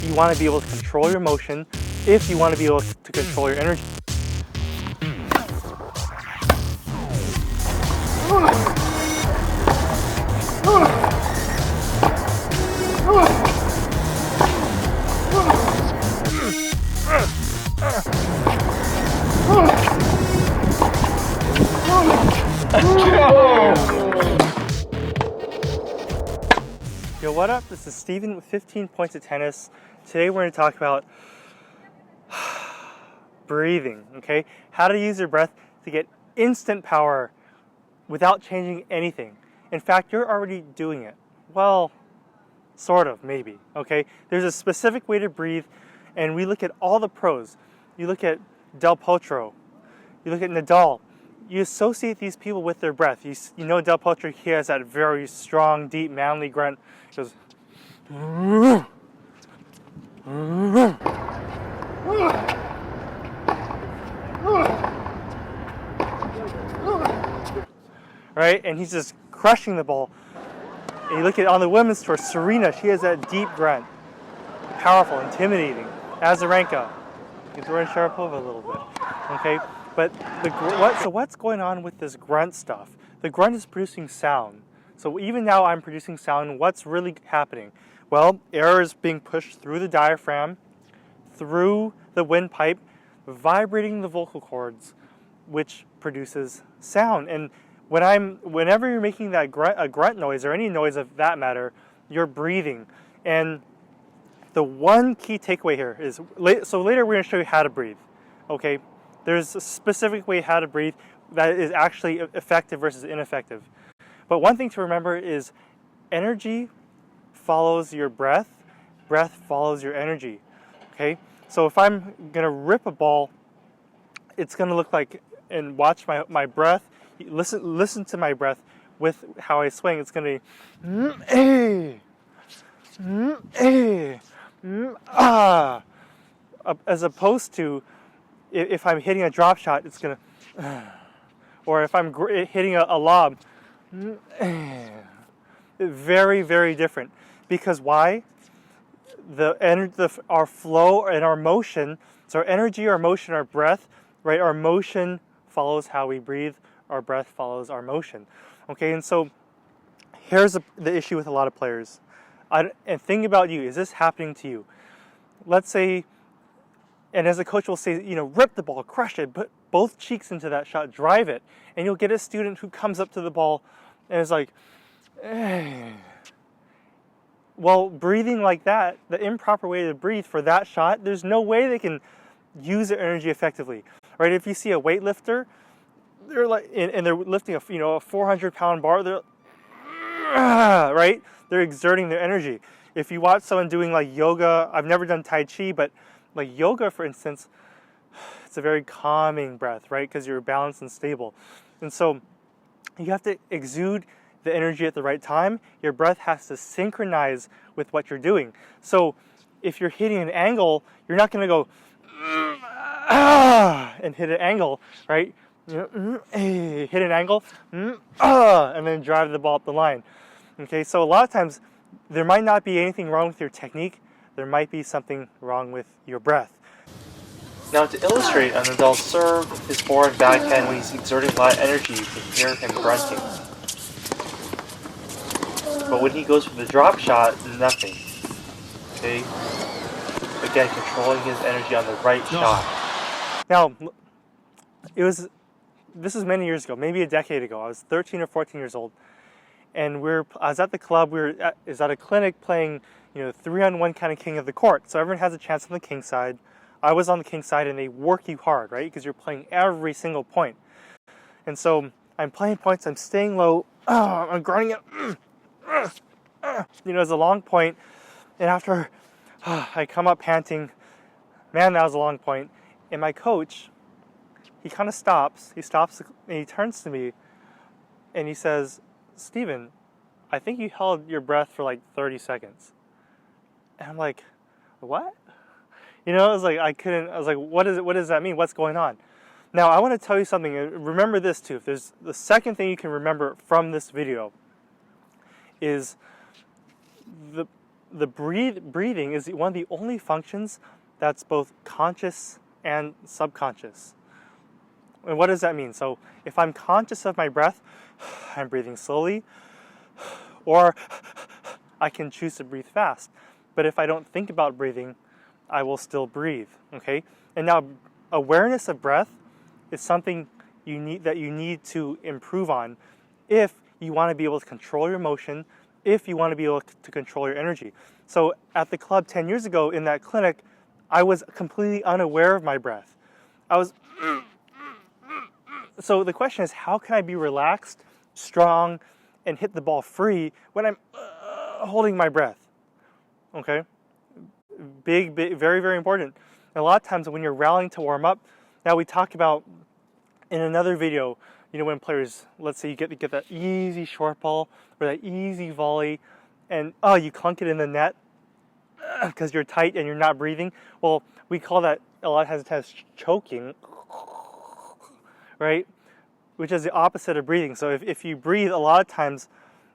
you want to be able to control your motion if you want to be able to control your energy. Yo, what up? This is Steven with 15 Points of Tennis. Today we're going to talk about breathing, okay? How to use your breath to get instant power without changing anything. In fact, you're already doing it. Well, sort of, maybe, okay? There's a specific way to breathe, and we look at all the pros. You look at Del Potro, you look at Nadal. You associate these people with their breath. You know Del Potro, he has that very strong, deep, manly grunt. He goes, right? And he's just crushing the ball. And you look at on the women's tour, Serena, she has that deep grunt. Powerful, intimidating. Azarenka, you can throw in Sharapova a little bit, okay? But so what's going on with this grunt stuff? The grunt is producing sound. So even now I'm producing sound. What's really happening? Well, air is being pushed through the diaphragm, through the windpipe, vibrating the vocal cords, which produces sound. And whenever you're making that a grunt noise, or any noise of that matter, you're breathing. And the one key takeaway here is, so later we're going to show you how to breathe, okay? There's a specific way how to breathe that is actually effective versus ineffective. But one thing to remember is energy follows your breath, breath follows your energy, okay? So if I'm going to rip a ball, it's going to look like, and watch my breath, listen to my breath with how I swing. It's going to be, as opposed to if I'm hitting a drop shot, it's going to, or if I'm hitting a lob, very, very different. Because why? Our flow and our motion, so our energy, our motion, our breath, right? Our motion follows how we breathe. Our breath follows our motion. Okay, and so here's the issue with a lot of players. And think about you. Is this happening to you? Let's say, and as a coach will say, rip the ball, crush it, put both cheeks into that shot, drive it. And you'll get a student who comes up to the ball and is like, Well, breathing like that, the improper way to breathe for that shot, there's no way they can use their energy effectively, right? If you see a weightlifter, they're like, and they're lifting a 400-pound bar, they're, right? They're exerting their energy. If you watch someone doing like yoga, I've never done Tai Chi, but like yoga, for instance, it's a very calming breath, right? Because you're balanced and stable. And so you have to exude the energy at the right time. Your breath has to synchronize with what you're doing. So if you're hitting an angle, you're not going to go and hit an angle, right? Hit an angle, and then drive the ball up the line. Okay, so a lot of times there might not be anything wrong with your technique. There might be something wrong with your breath. Now, to illustrate on Nadal's serve, his forward backhand, when he's exerting a lot of energy, you can hear him grunting. But when he goes for the drop shot, nothing. Okay? Again, controlling his energy on the right shot. Now, this is many years ago, maybe a decade ago. I was 13 or 14 years old. And I was at the club, at a clinic playing, 3-on-1 kind of king of the court. So everyone has a chance on the king side. I was on the king side, and they work you hard, right? Because you're playing every single point. And so I'm playing points, I'm staying low, I'm grinding it, it's a long point. And after I come up panting, man, that was a long point. And my coach, he kind of stops, and he turns to me, and he says, Steven, I think you held your breath for like 30 seconds. And I'm like, what? I was like, what does that mean? What's going on? Now, I want to tell you something. Remember this too. If there's the second thing you can remember from this video is the breathing is one of the only functions that's both conscious and subconscious. And what does that mean? So if I'm conscious of my breath, I'm breathing slowly, or I can choose to breathe fast. But if I don't think about breathing, I will still breathe, okay? And now awareness of breath is something you need to improve on if you want to be able to control your emotion, if you want to be able to control your energy. So at the club 10 years ago in that clinic, I was completely unaware of my breath. So the question is, how can I be relaxed, strong, and hit the ball free when I'm holding my breath? Okay? Big, very, very important. And a lot of times when you're rallying to warm up, now we talk about in another video, when players, let's say you get that easy short ball or that easy volley, and you clunk it in the net because you're tight and you're not breathing. Well, we call that, a lot of times, choking, right? Which is the opposite of breathing. So if you breathe, a lot of times,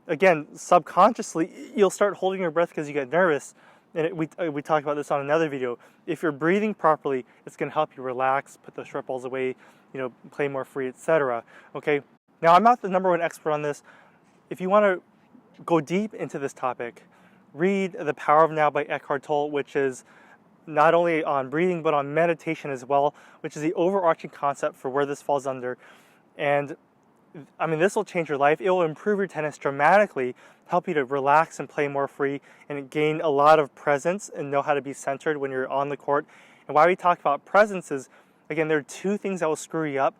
again, subconsciously, you'll start holding your breath because you get nervous. And we talked about this on another video. If you're breathing properly, it's going to help you relax, put the short balls away, play more free, etc. Okay. Now, I'm not the #1 expert on this. If you want to go deep into this topic, read The Power of Now by Eckhart Tolle, which is not only on breathing but on meditation as well, which is the overarching concept for where this falls under. And I mean, this will change your life. It will improve your tennis dramatically, help you to relax and play more free, and gain a lot of presence and know how to be centered when you're on the court. And why we talk about presence is, again, there are two things that will screw you up.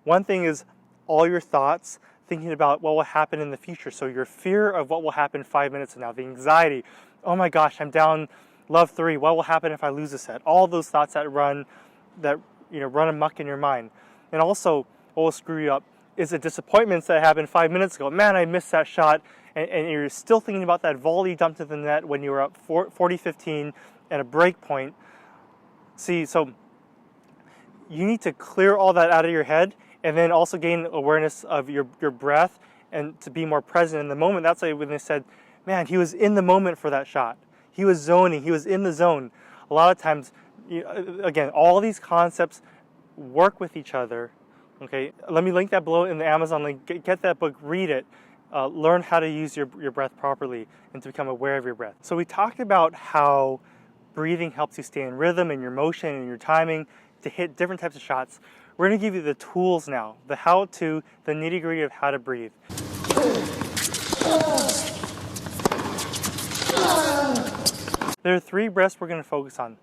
One thing is all your thoughts, thinking about what will happen in the future. So your fear of what will happen 5 minutes from now, the anxiety, oh my gosh, I'm down love 3, what will happen if I lose a set? All those thoughts that run amok in your mind. And also, what will screw you up is the disappointments that happened 5 minutes ago. Man, I missed that shot, and you're still thinking about that volley dumped to the net when you were up 40-15 at a break point. See, so you need to clear all that out of your head, and then also gain awareness of your breath and to be more present in the moment. That's why when they said, man, he was in the moment for that shot. He was zoning, he was in the zone. A lot of times, again, all these concepts work with each other. Okay, let me link that below in the Amazon link. Get that book, read it, learn how to use your breath properly and to become aware of your breath. So we talked about how breathing helps you stay in rhythm and your motion and your timing to hit different types of shots. We're going to give you the tools now, the how-to, the nitty-gritty of how to breathe. There are 3 breaths we're going to focus on.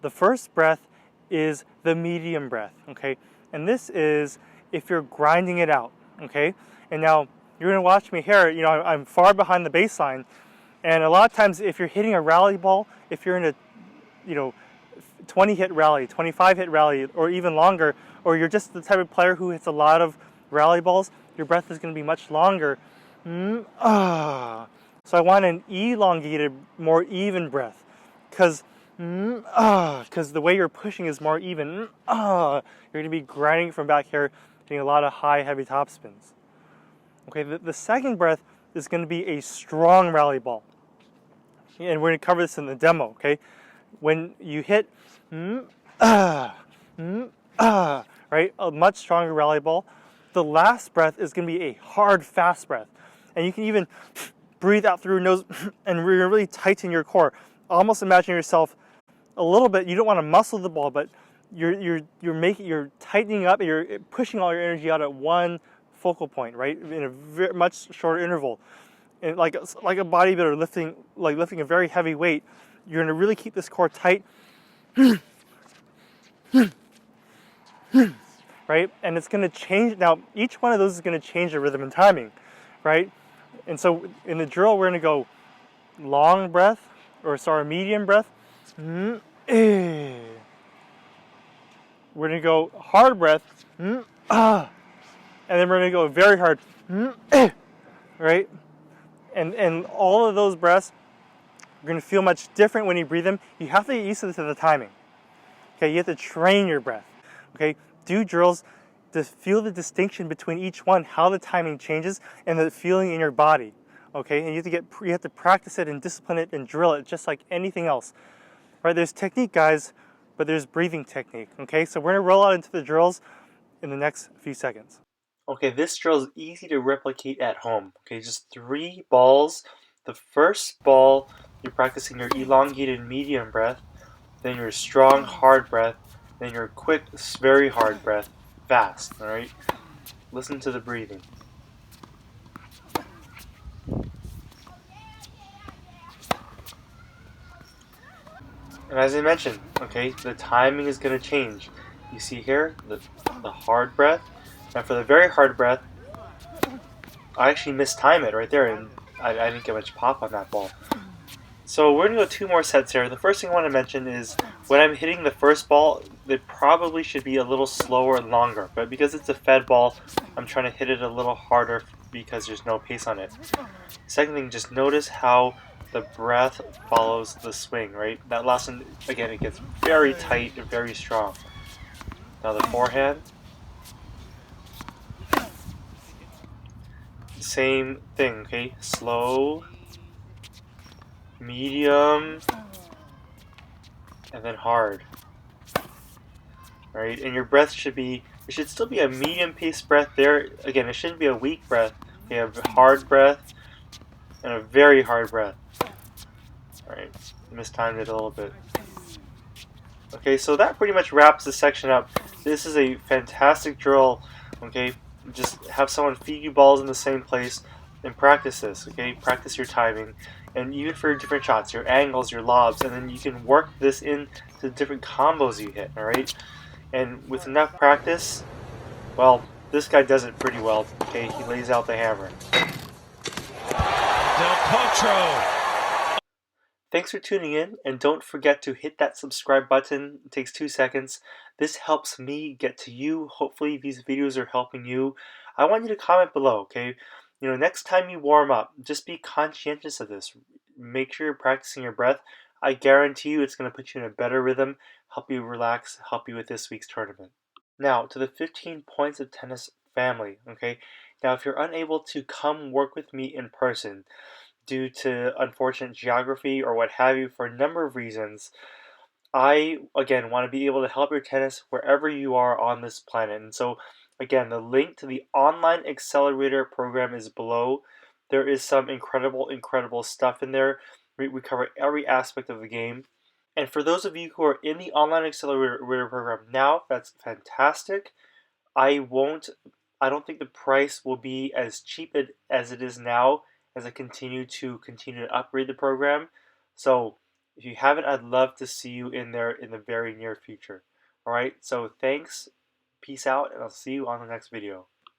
The first breath is the medium breath, okay? And this is if you're grinding it out, okay? And now you're going to watch me here, I'm far behind the baseline. And a lot of times if you're hitting a rally ball, if you're in a, 20-hit rally, 25-hit rally, or even longer, or you're just the type of player who hits a lot of rally balls, your breath is going to be much longer. So I want an elongated, more even breath, because the way you're pushing is more even. You're going to be grinding from back here, getting a lot of high, heavy topspins. Okay, the second breath is going to be a strong rally ball. And we're going to cover this in the demo, okay? When you hit, right, a much stronger rally ball, the last breath is going to be a hard, fast breath. And you can even breathe out through your nose and really tighten your core. Almost imagine yourself a little bit, you don't want to muscle the ball, but you're tightening up, and you're pushing all your energy out at one focal point, right? In a much shorter interval. And like a bodybuilder lifting a very heavy weight, you're going to really keep this core tight. Right? And it's going to change. Now, each one of those is going to change the rhythm and timing, right? And so in the drill, we're going to go long breath, medium breath. We're going to go hard breath. And then we're going to go very hard. Right? And all of those breaths are going to feel much different when you breathe them. You have to get used to the timing. Okay, you have to train your breath. Okay, do drills to feel the distinction between each one, how the timing changes, and the feeling in your body. okay? And you have to practice it and discipline it and drill it just like anything else, right? There's technique, guys, but there's breathing technique, okay? So we're gonna roll out into the drills in the next few seconds. Okay, this drill is easy to replicate at home, okay? Just 3 balls. The first ball, you're practicing your elongated medium breath, then your strong hard breath, then your quick, very hard breath, fast, all right? Listen to the breathing. And as I mentioned, okay, the timing is going to change. You see here, the hard breath. Now for the very hard breath, I actually mistime it right there, and I didn't get much pop on that ball. So we're going to go 2 more sets here. The first thing I want to mention is when I'm hitting the first ball, it probably should be a little slower and longer. But because it's a fed ball, I'm trying to hit it a little harder because there's no pace on it. Second thing, just notice how the breath follows the swing, right? That last one, again, it gets very tight and very strong. Now the forehand, same thing, okay? Slow, medium, and then hard. Right? And your breath should be, it should still be a medium pace breath there. Again, it shouldn't be a weak breath. You have a hard breath and a very hard breath. Alright, mistimed it a little bit. Okay, so that pretty much wraps this section up. This is a fantastic drill, okay? Just have someone feed you balls in the same place and practice this, okay? Practice your timing. And even for different shots, your angles, your lobs, and then you can work this into different combos you hit, alright? And with enough practice, well, this guy does it pretty well, okay? He lays out the hammer. Del Potro. Thanks for tuning in, and don't forget to hit that subscribe button. It takes 2 seconds. This helps me get to you. Hopefully these videos are helping you. I want you to comment below, okay? Next time you warm up, just be conscientious of this. Make sure you're practicing your breath. I guarantee you it's going to put you in a better rhythm, help you relax, help you with this week's tournament. Now, to the 15 Points of Tennis family, okay? Now, if you're unable to come work with me in person, due to unfortunate geography or what have you, for a number of reasons, I, again, want to be able to help your tennis wherever you are on this planet. And so, again, the link to the online accelerator program is below. There is some incredible stuff in there. We cover every aspect of the game. And for those of you who are in the online accelerator program now, that's fantastic. I won't, I don't think the price will be as cheap as it is now as I continue to upgrade the program. So if you haven't, I'd love to see you in there in the very near future. All right, so thanks, peace out, and I'll see you on the next video.